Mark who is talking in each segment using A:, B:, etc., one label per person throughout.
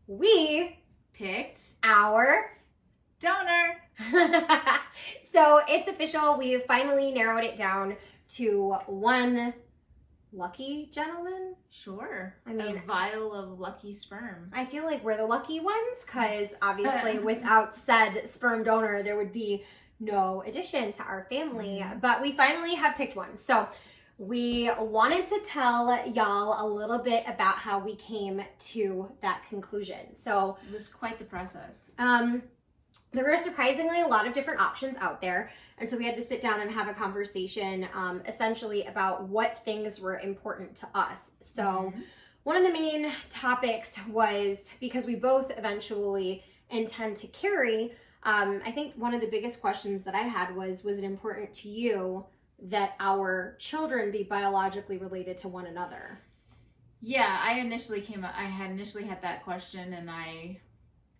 A: we
B: picked
A: our
B: donor.
A: So it's official. We've finally narrowed it down to one lucky gentleman.
B: Sure.
A: I mean,
B: a vial of lucky sperm.
A: I feel like we're the lucky ones because obviously without said sperm donor, there would be no addition to our family. But we finally have picked one. So we wanted to tell y'all a little bit about how we came to that conclusion. So
B: it was quite the process.
A: There were surprisingly a lot of different options out there. And so we had to sit down and have a conversation essentially about what things were important to us. So one of the main topics was, because we both eventually intend to carry, I think one of the biggest questions that I had was it important to you that our children be biologically related to one another?
B: Yeah, I had initially had that question, and I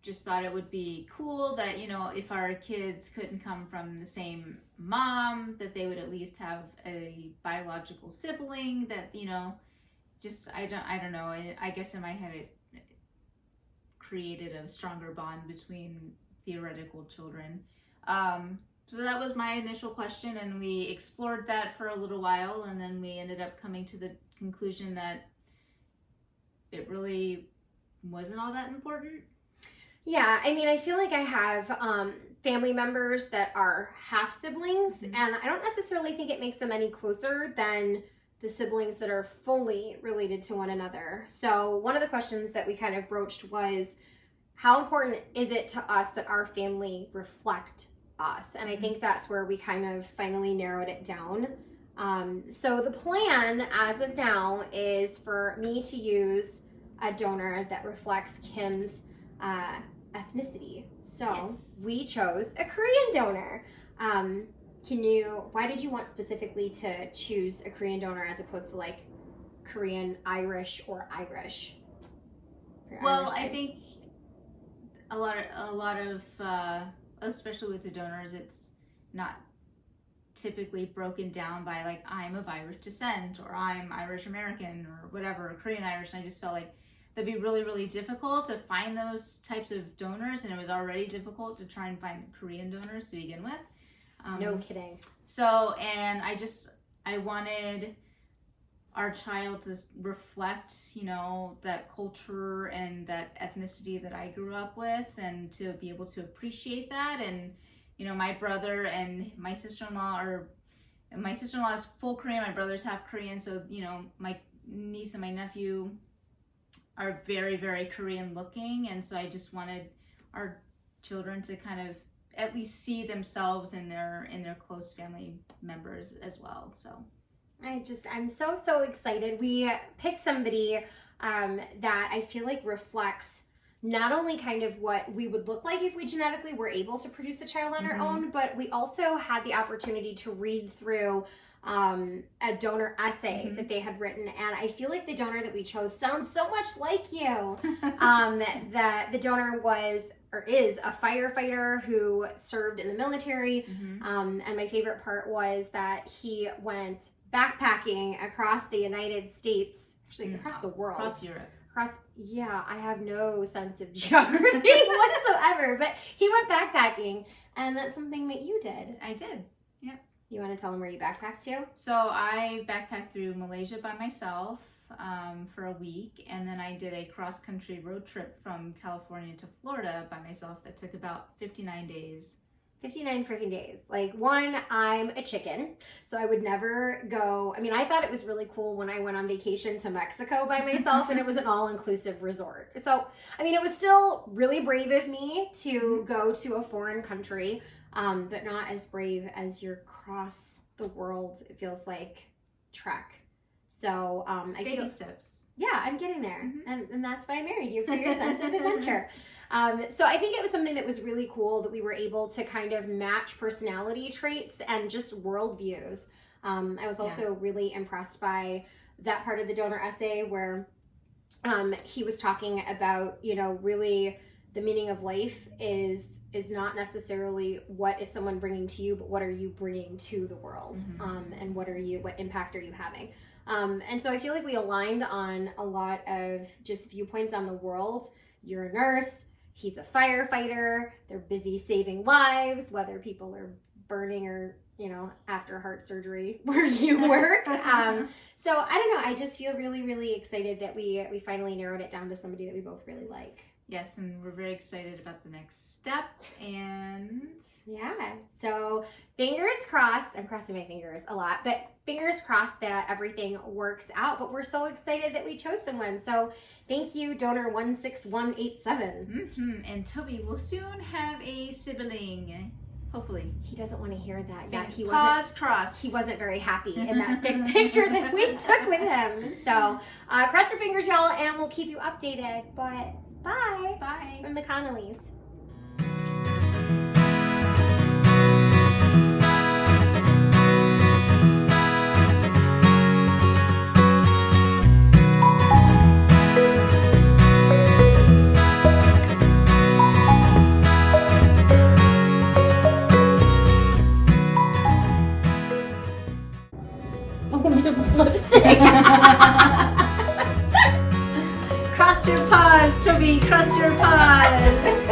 B: just thought it would be cool that, if our kids couldn't come from the same mom, that they would at least have a biological sibling that, I don't know. I guess in my head it created a stronger bond between theoretical children. So that was my initial question, and we explored that for a little while, and then we ended up coming to the conclusion that it really wasn't all that important.
A: Yeah, I mean, I feel like I have family members that are half siblings, and I don't necessarily think it makes them any closer than the siblings that are fully related to one another. So one of the questions that we kind of broached was, how important is it to us that our family reflect us? And I think that's where we kind of finally narrowed it down. So the plan as of now is for me to use a donor that reflects Kim's ethnicity. So we chose a Korean donor. Why did you want specifically to choose a Korean donor as opposed to like Korean, Irish, or Irish?
B: Well, I think a lot of especially with the donors, it's not typically broken down by like, I'm of Irish descent, or I'm Irish American, or whatever, Korean Irish, and I just felt like that'd be really, really difficult to find those types of donors, and it was already difficult to try and find Korean donors to begin with.
A: No kidding.
B: So, and I wanted our child to reflect, that culture and that ethnicity that I grew up with, and to be able to appreciate that. And, my brother and my sister-in-law is full Korean, my brother's half Korean. So, my niece and my nephew are very, very Korean looking. And so I just wanted our children to kind of at least see themselves in their close family members as well. So
A: I'm so excited. We picked somebody that I feel like reflects not only kind of what we would look like if we genetically were able to produce a child on our own, but we also had the opportunity to read through a donor essay that they had written, and I feel like the donor that we chose sounds so much like you. The donor is a firefighter who served in the military, and my favorite part was that he went backpacking across the United States, actually across the world.
B: Across Europe.
A: I have no sense of geography whatsoever, but he went backpacking, and that's something that you did.
B: I did, yeah.
A: You want to tell them where you backpacked to?
B: So I backpacked through Malaysia by myself for a week, and then I did a cross-country road trip from California to Florida by myself that took about 59 days.
A: 59 freaking days. Like, one, I'm a chicken, so I would never go. I mean, I thought it was really cool when I went on vacation to Mexico by myself, and it was an all-inclusive resort. So, I mean, it was still really brave of me to go to a foreign country, but not as brave as your cross the world, it feels like, trek. So,
B: Baby steps.
A: Yeah, I'm getting there. And that's why I married you, for your sense of adventure. So I think it was something that was really cool that we were able to kind of match personality traits and just worldviews. I was also really impressed by that part of the donor essay where he was talking about, really the meaning of life is not necessarily what is someone bringing to you, but what are you bringing to the world, and what impact are you having? And so I feel like we aligned on a lot of just viewpoints on the world you're a nurse, he's a firefighter, they're busy saving lives, whether people are burning or, you know, after heart surgery where you work. So I don't know, I just feel really, really excited that we finally narrowed it down to somebody that we both really like.
B: Yes, and we're very excited about the next step. And
A: yeah, so fingers crossed. I'm crossing my fingers a lot, but fingers crossed that everything works out. But we're so excited that we chose someone. So thank you, donor 16187.
B: And Toby will soon have a sibling. Hopefully.
A: He doesn't want to hear that yet. He
B: Crossed.
A: He wasn't very happy in that big picture that we took with him. So cross your fingers, y'all, and we'll keep you updated. But bye.
B: Bye.
A: From the Connellys. Lipstick.
B: Cross your paws, Toby. Cross your paws.